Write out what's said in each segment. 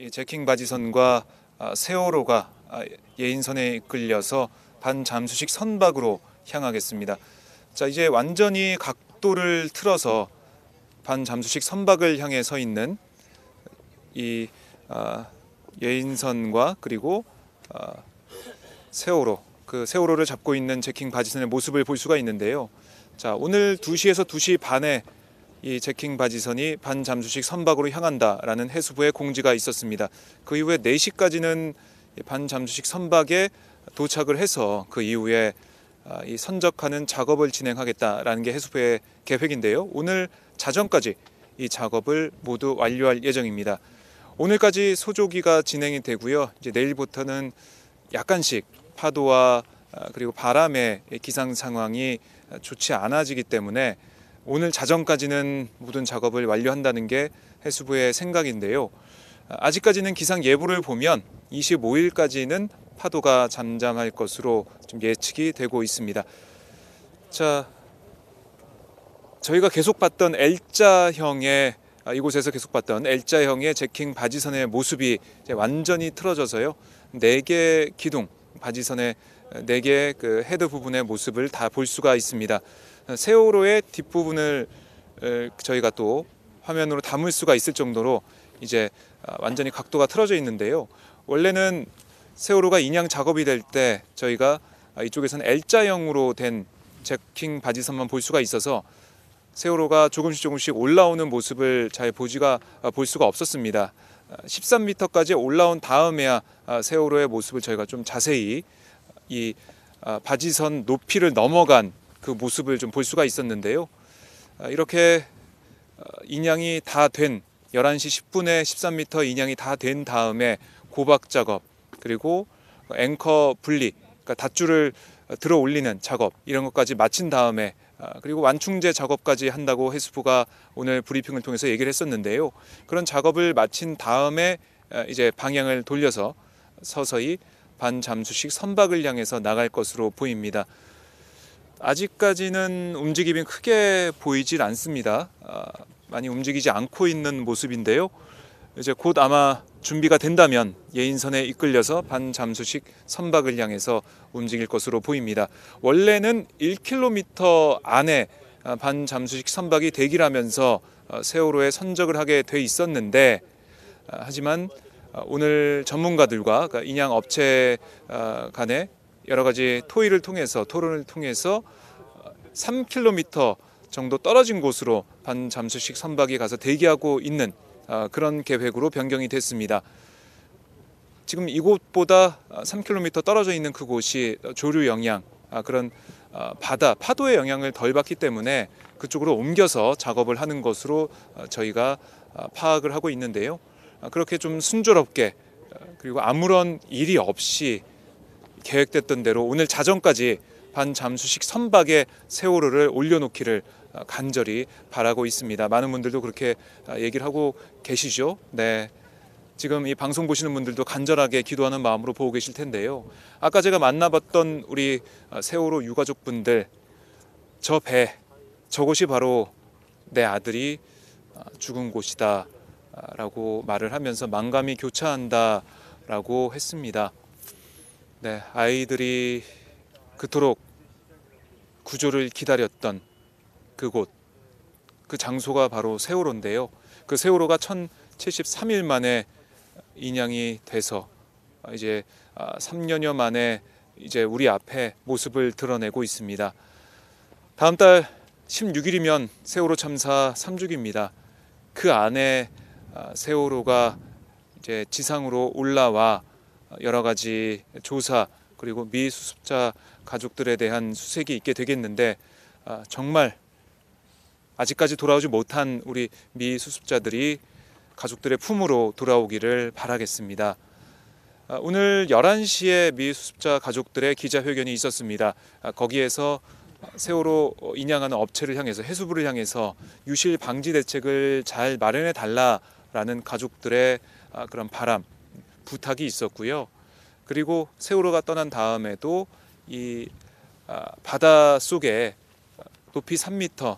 이 제킹 바지선과 세월호가 예인선에 이끌려서 반잠수식 선박으로 향하겠습니다. 자, 이제 완전히 각도를 틀어서 반잠수식 선박을 향해 서 있는 이 예인선과 그리고 세월호, 그 세월호를 잡고 있는 제킹 바지선의 모습을 볼 수가 있는데요. 자, 오늘 2시에서 2시 반에 이 제킹 바지선이 반잠수식 선박으로 향한다라는 해수부의 공지가 있었습니다. 그 이후에 4시까지는 반잠수식 선박에 도착을 해서 그 이후에 이 선적하는 작업을 진행하겠다라는 게 해수부의 계획인데요. 오늘 자정까지 이 작업을 모두 완료할 예정입니다. 오늘까지 소조기가 진행이 되고요. 이제 내일부터는 약간씩 파도와 그리고 바람의 기상 상황이 좋지 않아지기 때문에 오늘 자정까지는 모든 작업을 완료한다는 게 해수부의 생각인데요. 아직까지는 기상 예보를 보면 25일까지는 파도가 잠잠할 것으로 좀 예측이 되고 있습니다. 자, 저희가 계속 봤던 L자형의 이곳에서 계속 봤던 L자형의 제킹 바지선의 모습이 이제 완전히 틀어져서요. 4개 기둥 바지선의 4개 그 헤드 부분의 모습을 다 볼 수가 있습니다. 세월호의 뒷부분을 저희가 또 화면으로 담을 수가 있을 정도로 이제 완전히 각도가 틀어져 있는데요. 원래는 세월호가 인양 작업이 될 때 저희가 이쪽에서는 L자형으로 된 제킹 바지선만 볼 수가 있어서 세월호가 조금씩 올라오는 모습을 잘 볼 수가 없었습니다. 13m까지 올라온 다음에야 세월호의 모습을 저희가 좀 자세히 이 바지선 높이를 넘어간 그 모습을 좀 볼 수가 있었는데요. 이렇게 인양이 다 된 11시 10분에 13m 인양이 다 된 다음에 고박 작업 그리고 앵커 분리, 그러니까 닷줄을 들어 올리는 작업 이런 것까지 마친 다음에 그리고 완충제 작업까지 한다고 해수부가 오늘 브리핑을 통해서 얘기를 했었는데요. 그런 작업을 마친 다음에 이제 방향을 돌려서 서서히 반잠수식 선박을 향해서 나갈 것으로 보입니다. 아직까지는 움직임이 크게 보이질 않습니다. 많이 움직이지 않고 있는 모습인데요. 이제 곧 아마 준비가 된다면 예인선에 이끌려서 반잠수식 선박을 향해서 움직일 것으로 보입니다. 원래는 1km 안에 반잠수식 선박이 대기하면서 세월호에 선적을 하게 돼 있었는데 하지만 오늘 전문가들과 그러니까 인양 업체 간의 여러 가지 토론을 통해서 3km 정도 떨어진 곳으로 반잠수식 선박이 가서 대기하고 있는 그런 계획으로 변경이 됐습니다. 지금 이곳보다 3km 떨어져 있는 그곳이 조류 영향, 그런 파도의 영향을 덜 받기 때문에 그쪽으로 옮겨서 작업을 하는 것으로 저희가 파악을 하고 있는데요. 그렇게 좀 순조롭게 그리고 아무런 일이 없이 계획됐던 대로 오늘 자정까지 반잠수식 선박에 세월호를 올려놓기를 간절히 바라고 있습니다. 많은 분들도 그렇게 얘기를 하고 계시죠. 네, 지금 이 방송 보시는 분들도 간절하게 기도하는 마음으로 보고 계실 텐데요. 아까 제가 만나봤던 우리 세월호 유가족분들, 저 배, 저곳이 바로 내 아들이 죽은 곳이다 라고 말을 하면서 만감이 교차한다 라고 했습니다. 네, 아이들이 그토록 구조를 기다렸던 그곳, 그 장소가 바로 세월호인데요. 그 세월호가 1073일 만에 인양이 돼서 이제 3년여 만에 이제 우리 앞에 모습을 드러내고 있습니다. 다음 달 16일이면 세월호 참사 3주기입니다. 그 안에 세월호가 이제 지상으로 올라와 여러 가지 조사 그리고 미수습자 가족들에 대한 수색이 있게 되겠는데 정말 아직까지 돌아오지 못한 우리 미수습자들이 가족들의 품으로 돌아오기를 바라겠습니다. 오늘 11시에 미수습자 가족들의 기자회견이 있었습니다. 거기에서 세월호 인양하는 업체를 향해서 해수부를 향해서 유실 방지 대책을 잘 마련해 달라라는 가족들의 그런 바람, 부탁이 있었고요. 그리고 세월호가 떠난 다음에도 이 바다 속에 높이 3m,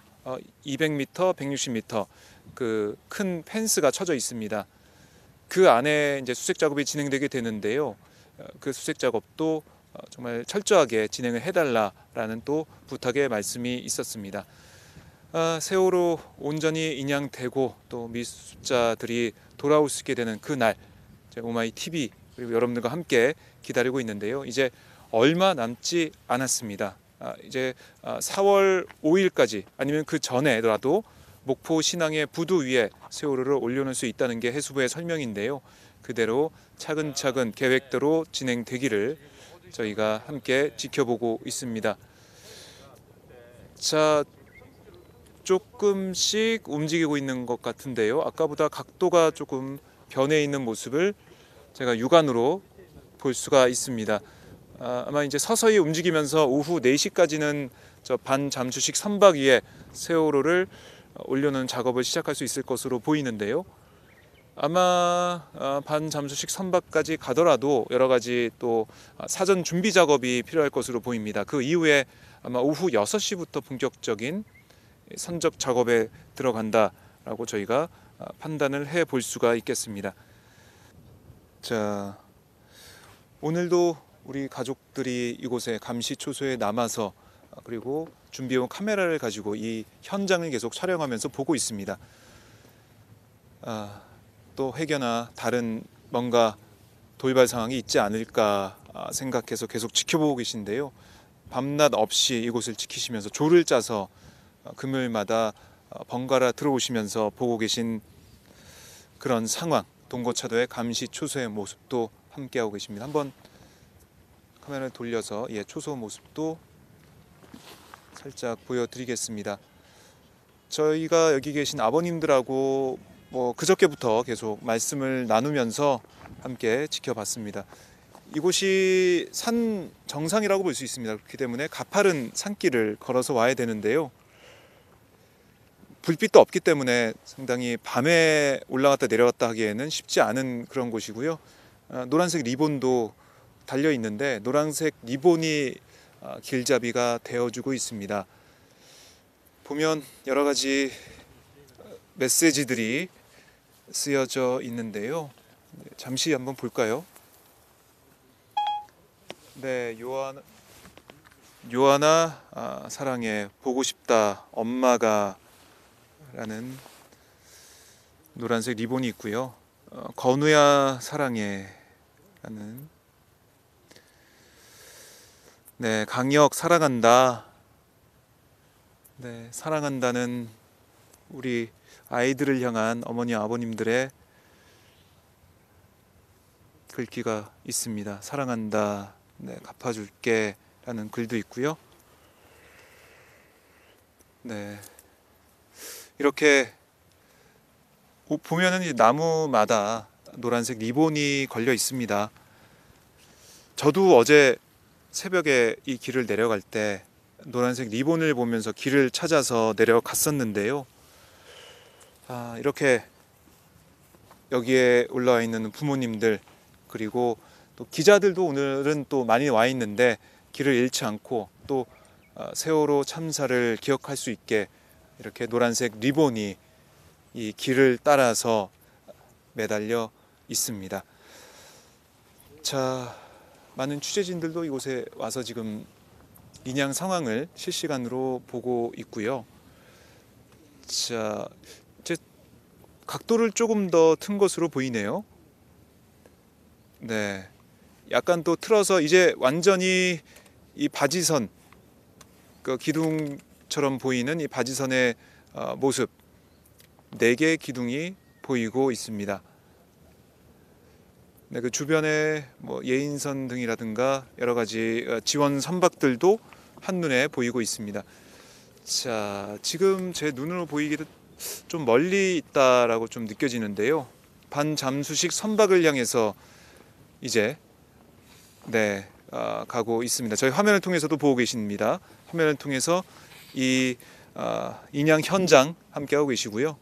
200m, 160m 그 큰 펜스가 쳐져 있습니다. 그 안에 이제 수색 작업이 진행되게 되는데요. 그 수색 작업도 정말 철저하게 진행을 해달라라는 또 부탁의 말씀이 있었습니다. 세월호 온전히 인양되고 또 미수습자들이 돌아올 수 있게 되는 그날, 오마이 TV 그리고 여러분들과 함께 기다리고 있는데요. 이제 얼마 남지 않았습니다. 이제 4월 5일까지 아니면 그 전에라도 목포 신항의 부두 위에 세월호를 올려놓을 수 있다는 게 해수부의 설명인데요. 그대로 차근차근 계획대로 진행되기를 저희가 함께 지켜보고 있습니다. 자, 조금씩 움직이고 있는 것 같은데요. 아까보다 각도가 조금 변해 있는 모습을 제가 육안으로 볼 수가 있습니다. 아마 이제 서서히 움직이면서 오후 4시까지는 저 반잠수식 선박 위에 세월호를 올려놓은 작업을 시작할 수 있을 것으로 보이는데요. 아마 반잠수식 선박까지 가더라도 여러 가지 또 사전 준비 작업이 필요할 것으로 보입니다. 그 이후에 아마 오후 6시부터 본격적인 선적 작업에 들어간다라고 저희가 판단을 해 볼 수가 있겠습니다. 자, 오늘도 우리 가족들이 이곳에 감시초소에 남아서 그리고 준비해온 카메라를 가지고 이 현장을 계속 촬영하면서 보고 있습니다. 또 해결나 다른 뭔가 돌발 상황이 있지 않을까 생각해서 계속 지켜보고 계신데요. 밤낮 없이 이곳을 지키시면서 조를 짜서 금요일마다 번갈아 들어오시면서 보고 계신 그런 상황, 동거차도의 감시 초소의 모습도 함께하고 계십니다. 한번 카메라를 돌려서 초소 모습도 살짝 보여드리겠습니다. 저희가 여기 계신 아버님들하고 그저께부터 계속 말씀을 나누면서 함께 지켜봤습니다. 이곳이 산 정상이라고 볼 수 있습니다. 그렇기 때문에 가파른 산길을 걸어서 와야 되는데요. 불빛도 없기 때문에 상당히 밤에 올라갔다 내려갔다 하기에는 쉽지 않은 그런 곳이고요. 노란색 리본도 달려 있는데 노란색 리본이 길잡이가 되어주고 있습니다. 보면 여러 가지 메시지들이 쓰여져 있는데요. 잠시 한번 볼까요? 네, 요하나 사랑해, 보고 싶다, 엄마가 라는 노란색 리본이 있고요. 건우야 사랑해 라는, 네, 강혁 사랑한다. 네, 사랑한다는 우리 아이들을 향한 어머니 아버님들의 글귀가 있습니다. 사랑한다, 네, 갚아줄게 라는 글도 있고요. 네, 이렇게 보면은 이 나무마다 노란색 리본이 걸려 있습니다. 저도 어제 새벽에 이 길을 내려갈 때 노란색 리본을 보면서 길을 찾아서 내려갔었는데요. 이렇게 여기에 올라와 있는 부모님들 그리고 또 기자들도 오늘은 또 많이 와 있는데 길을 잃지 않고 또 세월호 참사를 기억할 수 있게 이렇게 노란색 리본이 이 길을 따라서 매달려 있습니다. 자, 많은 취재진들도 이곳에 와서 지금 인양 상황을 실시간으로 보고 있고요. 자, 이제 각도를 조금 더 튼 것으로 보이네요. 네, 약간 또 틀어서 이제 완전히 이 바지선, 그 기둥처럼 보이는 이 바지선의 모습, 4개의 기둥이 보이고 있습니다. 네, 그 주변에 예인선 등이라든가 여러 가지 지원 선박들도 한눈에 보이고 있습니다. 자, 지금 제 눈으로 보이기도 좀 멀리 있다라고 좀 느껴지는데요. 반잠수식 선박을 향해서 이제 가고 있습니다. 저희 화면을 통해서도 보고 계십니다. 화면을 통해서 이 인양 현장 함께하고 계시고요.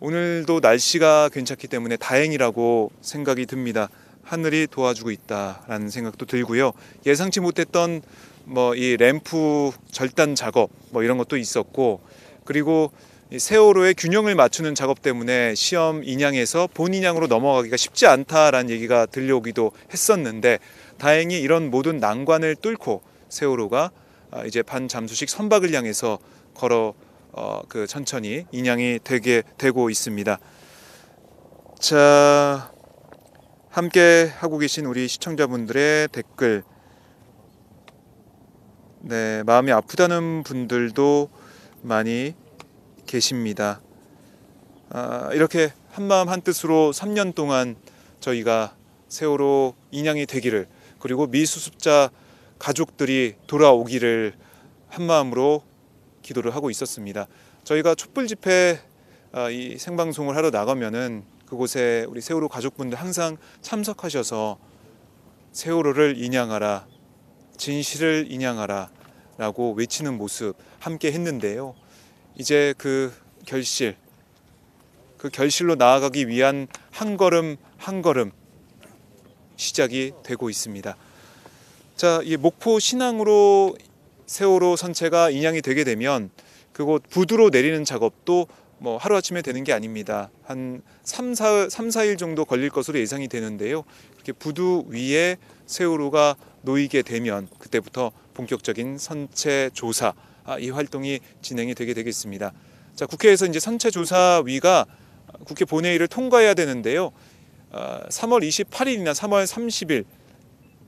오늘도 날씨가 괜찮기 때문에 다행이라고 생각이 듭니다. 하늘이 도와주고 있다라는 생각도 들고요. 예상치 못했던 이 램프 절단 작업 이런 것도 있었고, 그리고 이 세월호의 균형을 맞추는 작업 때문에 시험 인양에서 본 인양으로 넘어가기가 쉽지 않다라는 얘기가 들려오기도 했었는데, 다행히 이런 모든 난관을 뚫고 세월호가 이제 반잠수식 선박을 향해서 천천히 인양이 되게 되고 있습니다. 자, 함께 하고 계신 우리 시청자분들의 댓글, 네, 마음이 아프다는 분들도 많이 계십니다. 이렇게 한마음 한뜻으로 3년 동안 저희가 세월호 인양이 되기를, 그리고 미수습자 가족들이 돌아오기를 한마음으로 기도를 하고 있었습니다. 저희가 촛불 집회 이 생방송을 하러 나가면은 그곳에 우리 세월호 가족분들 항상 참석하셔서 세월호를 인양하라, 진실을 인양하라 라고 외치는 모습 함께 했는데요. 이제 그 결실로 나아가기 위한 한 걸음 한 걸음 시작이 되고 있습니다. 자, 이 목포 신항으로 세월호 선체가 인양이 되게 되면 그곳 부두로 내리는 작업도 뭐 하루아침에 되는 게 아닙니다. 한 3, 4일 정도 걸릴 것으로 예상이 되는데요. 이렇게 부두 위에 세월호가 놓이게 되면 그때부터 본격적인 선체 조사, 이 활동이 진행이 되게 되겠습니다. 자, 국회에서 이제 선체 조사위가 국회 본회의를 통과해야 되는데요. 3월 28일이나 3월 30일,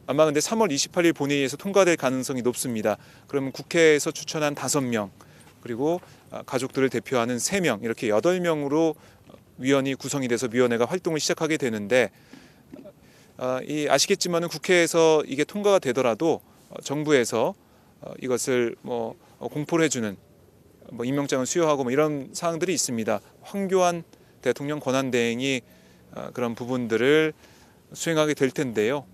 아마 근데 3월 28일 본회의에서 통과될 가능성이 높습니다. 그러면 국회에서 추천한 5명, 그리고 가족들을 대표하는 3명, 이렇게 8명으로 위원이 구성이 돼서 위원회가 활동을 시작하게 되는데, 아시겠지만은 국회에서 이게 통과가 되더라도 정부에서 이것을 공포를 해주는 임명장을 수여하고 이런 사항들이 있습니다. 황교안 대통령 권한대행이 그런 부분들을 수행하게 될 텐데요.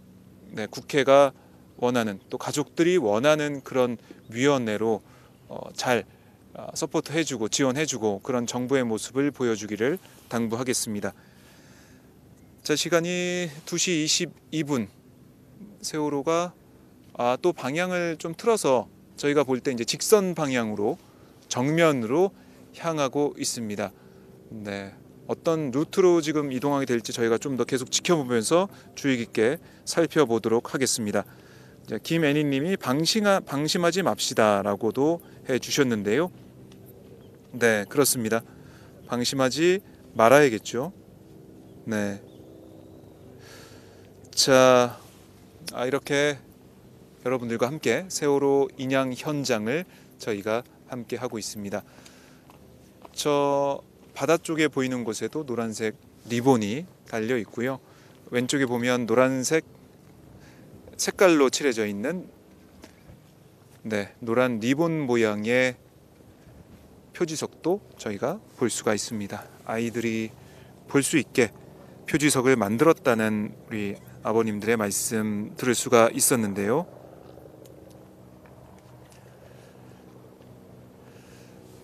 네, 국회가 원하는, 또 가족들이 원하는 그런 위원회로 잘 서포트해주고 지원해주고 그런 정부의 모습을 보여주기를 당부하겠습니다. 자, 시간이 2시 22분. 세월호가 또 방향을 좀 틀어서 저희가 볼 때 이제 직선 방향으로, 정면으로 향하고 있습니다. 네, 어떤 루트로 지금 이동하게 될지 저희가 좀 더 계속 지켜보면서 주의 깊게 살펴보도록 하겠습니다. 김애니님이 방심하지 맙시다라고도 해주셨는데요. 네, 그렇습니다. 방심하지 말아야겠죠. 네. 자, 이렇게 여러분들과 함께 세월호 인양 현장을 저희가 함께 하고 있습니다. 저 바다 쪽에 보이는 곳에도 노란색 리본이 달려 있고요. 왼쪽에 보면 노란색 색깔로 칠해져 있는 노란 리본 모양의 표지석도 저희가 볼 수가 있습니다. 아이들이 볼 수 있게 표지석을 만들었다는 우리 아버님들의 말씀 들을 수가 있었는데요.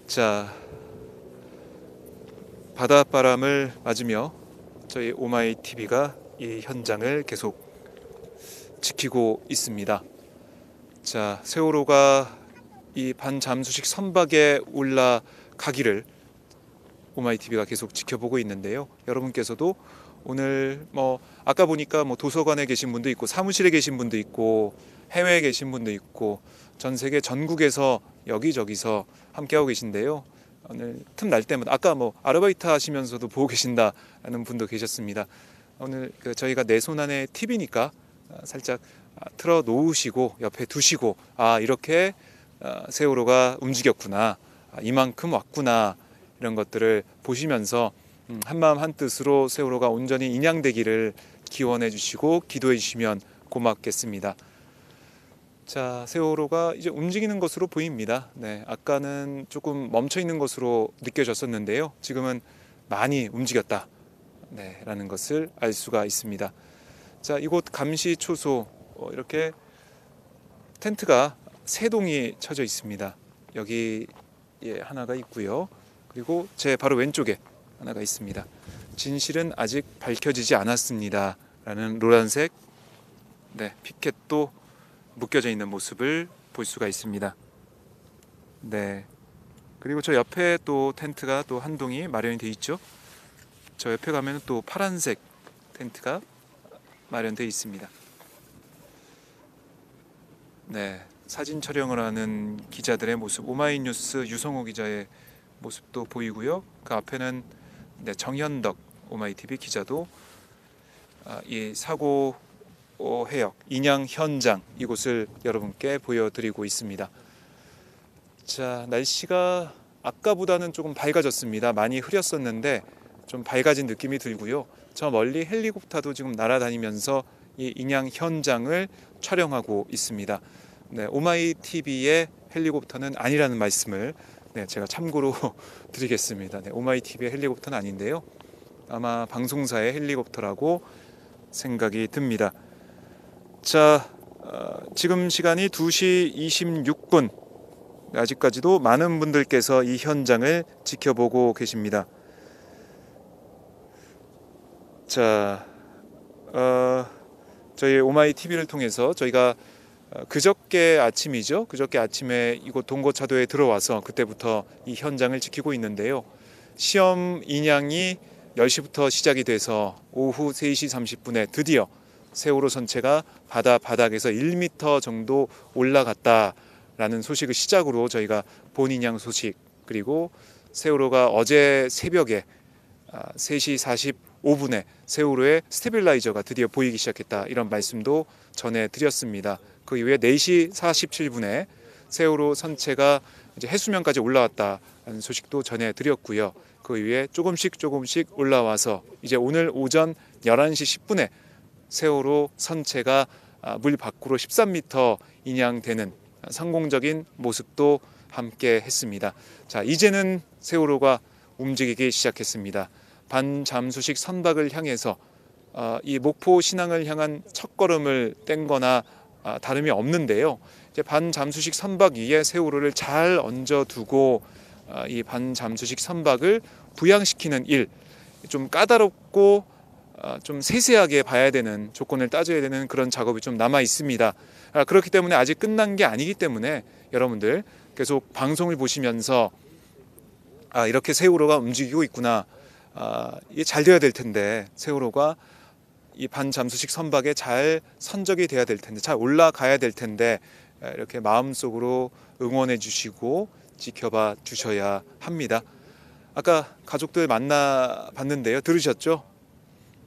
자, 바닷바람을 맞으며 저희 오마이 TV가 이 현장을 계속 지키고 있습니다. 자, 세월호가 이 반잠수식 선박에 올라가기를 오마이 TV가 계속 지켜보고 있는데요. 여러분께서도 오늘 아까 보니까 도서관에 계신 분도 있고, 사무실에 계신 분도 있고, 해외에 계신 분도 있고, 전 세계 전국에서 여기저기서 함께하고 계신데요. 오늘 틈 날 때마다, 아까 아르바이트 하시면서도 보고 계신다는 분도 계셨습니다. 오늘 저희가 내 손 안에 TV니까 살짝 틀어 놓으시고 옆에 두시고, 이렇게 세월호가 움직였구나, 이만큼 왔구나, 이런 것들을 보시면서 한마음 한뜻으로 세월호가 온전히 인양되기를 기원해 주시고 기도해 주시면 고맙겠습니다. 자, 세월호가 이제 움직이는 것으로 보입니다. 네, 아까는 조금 멈춰 있는 것으로 느껴졌었는데요. 지금은 많이 움직였다, 라는 것을 알 수가 있습니다. 자, 이곳 감시초소, 이렇게 텐트가 3동이 쳐져 있습니다. 여기 하나가 있고요. 그리고 제 바로 왼쪽에 하나가 있습니다. 진실은 아직 밝혀지지 않았습니다, 라는 노란색 피켓도 묶여져 있는 모습을 볼 수가 있습니다. 네, 그리고 저 옆에 또 텐트가 또 한 동이 마련이 돼 있죠. 저 옆에 가면 또 파란색 텐트가 마련돼 있습니다. 네, 사진 촬영을 하는 기자들의 모습, 오마이뉴스 유성호 기자의 모습도 보이고요. 그 앞에는 네, 정현덕 오마이TV 기자도 이 사고 해역 인양 현장 이곳을 여러분께 보여드리고 있습니다. 자, 날씨가 아까보다는 조금 밝아졌습니다. 많이 흐렸었는데 좀 밝아진 느낌이 들고요. 저 멀리 헬리콥터도 지금 날아다니면서 이 인양 현장을 촬영하고 있습니다. 네, 오마이TV의 헬리콥터는 아니라는 말씀을 네, 제가 참고로 드리겠습니다. 네, 오마이TV의 헬리콥터는 아닌데요. 아마 방송사의 헬리콥터라고 생각이 듭니다. 자, 지금 시간이 2시 26분. 아직까지도 많은 분들께서 이 현장을 지켜보고 계십니다. 자, 저희 오마이TV를 통해서 저희가 그저께 아침이죠. 그저께 아침에 이곳 동거차도에 들어와서 그때부터 이 현장을 지키고 있는데요. 시험 인양이 10시부터 시작이 돼서 오후 3시 30분에 드디어 세월호 선체가 바다 바닥에서 1m 정도 올라갔다라는 소식을 시작으로 저희가 본 인양 소식, 그리고 세월호가 어제 새벽에 3시 45분에 세월호의 스테빌라이저가 드디어 보이기 시작했다, 이런 말씀도 전해드렸습니다. 그 이후에 4시 47분에 세월호 선체가 이제 해수면까지 올라왔다는 소식도 전해드렸고요. 그 이후에 조금씩 올라와서 이제 오늘 오전 11시 10분에 세월호 선체가 물 밖으로 13m 인양되는 성공적인 모습도 함께 했습니다. 자, 이제는 세월호가 움직이기 시작했습니다. 반잠수식 선박을 향해서 이 목포 신항을 향한 첫걸음을 뗀 거나 다름이 없는데요. 이제 반잠수식 선박 위에 세월호를 잘 얹어두고 이 반잠수식 선박을 부양시키는 일, 좀 까다롭고 좀 세세하게 봐야 되는, 조건을 따져야 되는 그런 작업이 좀 남아 있습니다. 그렇기 때문에 아직 끝난 게 아니기 때문에 여러분들 계속 방송을 보시면서 이렇게 세월호가 움직이고 있구나, 이게 잘 돼야 될 텐데, 세월호가 이 반잠수식 선박에 잘 선적이 돼야 될 텐데, 잘 올라가야 될 텐데, 이렇게 마음속으로 응원해 주시고 지켜봐 주셔야 합니다. 아까 가족들 만나 봤는데요. 들으셨죠?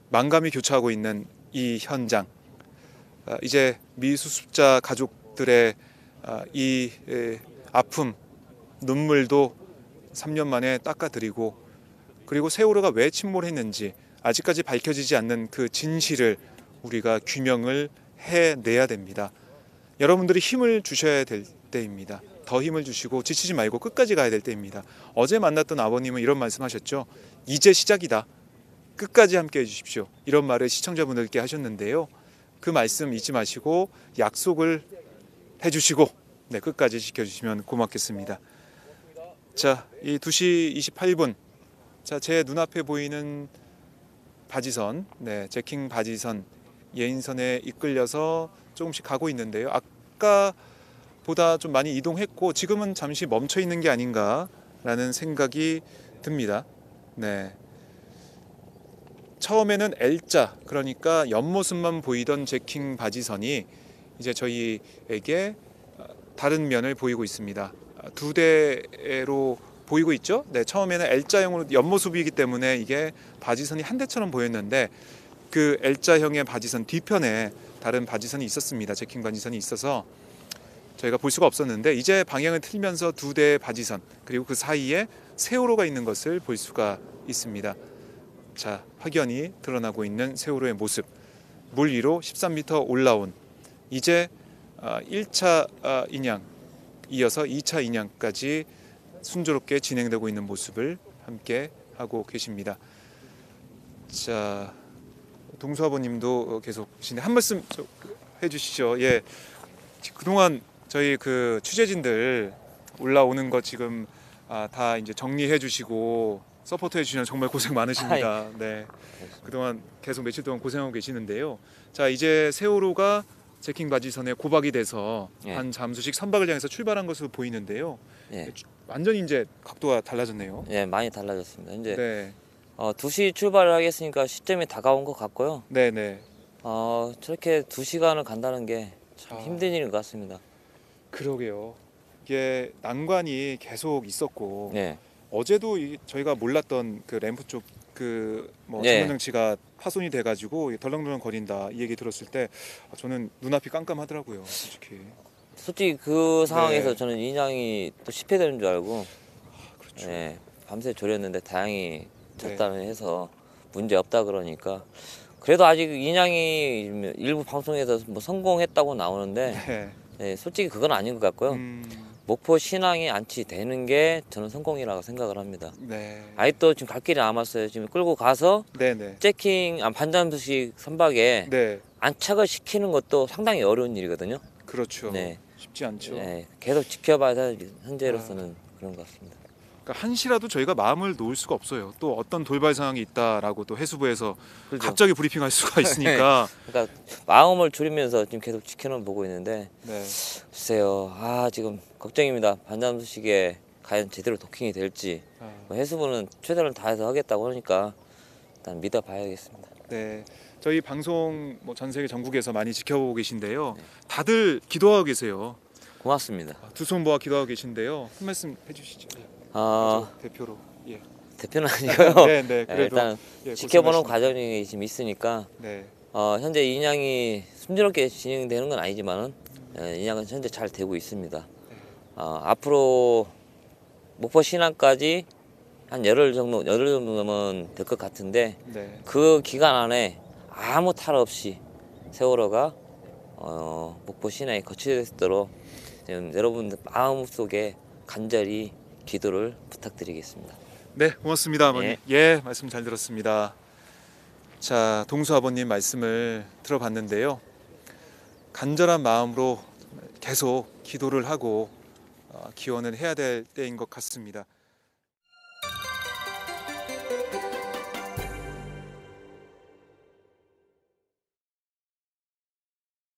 만감이 교차하고 있는 이 현장. 이제 미수습자 가족들의 이 아픔, 눈물도 3년 만에 닦아드리고, 그리고 세월호가 왜 침몰했는지 아직까지 밝혀지지 않는 그 진실을 우리가 규명을 해내야 됩니다. 여러분들이 힘을 주셔야 될 때입니다. 더 힘을 주시고 지치지 말고 끝까지 가야 될 때입니다. 어제 만났던 아버님은 이런 말씀하셨죠. 이제 시작이다. 끝까지 함께 해주십시오. 이런 말을 시청자분들께 하셨는데요. 그 말씀 잊지 마시고 약속을 해주시고 네, 끝까지 지켜주시면 고맙겠습니다. 자, 이 2시 28분. 자, 제 눈앞에 보이는 바지선, 네, 제킹 바지선 예인선에 이끌려서 조금씩 가고 있는데요. 아까보다 좀 많이 이동했고 지금은 잠시 멈춰 있는 게 아닌가라는 생각이 듭니다. 네. 처음에는 L자, 그러니까 옆모습만 보이던 제킹 바지선이 이제 저희에게 다른 면을 보이고 있습니다. 두 대로 보이고 있죠? 네, 처음에는 L자형으로 옆모습이기 때문에 이게 바지선이 한 대처럼 보였는데 그 L자형의 바지선 뒤편에 다른 바지선이 있었습니다. 제킹 바지선이 있어서 저희가 볼 수가 없었는데 이제 방향을 틀면서 두 대의 바지선, 그리고 그 사이에 세월호가 있는 것을 볼 수가 있습니다. 자, 확연히 드러나고 있는 세월호의 모습. 물 위로 13m 올라온, 이제 1차 인양 이어서 2차 인양까지 순조롭게 진행되고 있는 모습을 함께 하고 계십니다. 자, 동수아버님도 계속 한 말씀 해주시죠. 예, 그동안 저희 그 취재진들 올라오는 거 지금 다 이제 정리해 주시고 서포트해 주시면 정말 고생 많으십니다. 네, 그동안 계속 며칠 동안 고생하고 계시는데요. 자, 이제 세월호가 제킹 바지선에 고박이 돼서 반 잠수식 선박을 향해서 출발한 것으로 보이는데요. 완전히 이제 각도가 달라졌네요. 예, 많이 달라졌습니다. 이제 네, 2시 출발을 하겠으니까 시점이 다가온 것 같고요. 네, 네. 저렇게 2시간을 간다는 게 참 아. 힘든 일인 것 같습니다. 그러게요. 이게 난관이 계속 있었고 예, 어제도 저희가 몰랐던 그 램프 쪽 그뭐 예. 전원장치가 파손이 돼가지고 덜렁덜렁 거린다 이 얘기 들었을 때 저는 눈앞이 깜깜하더라고요, 솔직히. 솔직히 그 상황에서 네. 저는 인양이 또 실패되는 줄 알고 그렇죠. 예, 밤새 졸였는데 다행히 네. 졌다는 해서 문제 없다 그러니까 그래도 아직 인양이 일부 방송에서 뭐 성공했다고 나오는데 네. 예, 솔직히 그건 아닌 것 같고요. 음, 목포 신항이 안치되는 게 저는 성공이라고 생각을 합니다. 네. 아직도 지금 갈 길이 남았어요. 지금 끌고 가서 네, 네. 체킹 반잠수식 선박에 네. 안착을 시키는 것도 상당히 어려운 일이거든요. 그렇죠. 네. 쉽지 않죠. 네, 계속 지켜봐야 현재로서는 그런 것 같습니다. 그러니까 한시라도 저희가 마음을 놓을 수가 없어요. 또 어떤 돌발 상황이 있다라고 또 해수부에서 그렇죠. 갑자기 브리핑할 수가 있으니까. 그러니까 마음을 줄이면서 지금 계속 지켜는 보고 있는데 네. 글쎄요. 지금 걱정입니다. 반잠수식에 과연 제대로 도킹이 될지. 아, 뭐 해수부는 최선을 다해서 하겠다고 하니까 일단 믿어봐야겠습니다. 네. 저희 방송 뭐 전 세계 전국에서 많이 지켜보고 계신데요. 네. 다들 기도하고 계세요. 고맙습니다. 두 손 모아 기도하고 계신데요. 한 말씀 해주시죠. 대표로. 예. 대표는 아니고요. 네, 네. 그래도 일단 예, 지켜보는 고생하시니까. 과정이 지금 있으니까 네. 현재 인양이 순조롭게 진행되는 건 아니지만은 인양은 현재 잘 되고 있습니다. 앞으로 목포 신항까지 한 열흘 정도면 될 것 같은데 네. 그 기간 안에 아무 탈 없이 세월호가 목포 신항에 거치될 수 있도록 여러분들 마음속에 간절히 기도를 부탁드리겠습니다. 네, 고맙습니다, 아버님. 네. 예, 말씀 잘 들었습니다. 자, 동수 아버님 말씀을 들어봤는데요. 간절한 마음으로 계속 기도를 하고 기원을 해야 될 때인 것 같습니다.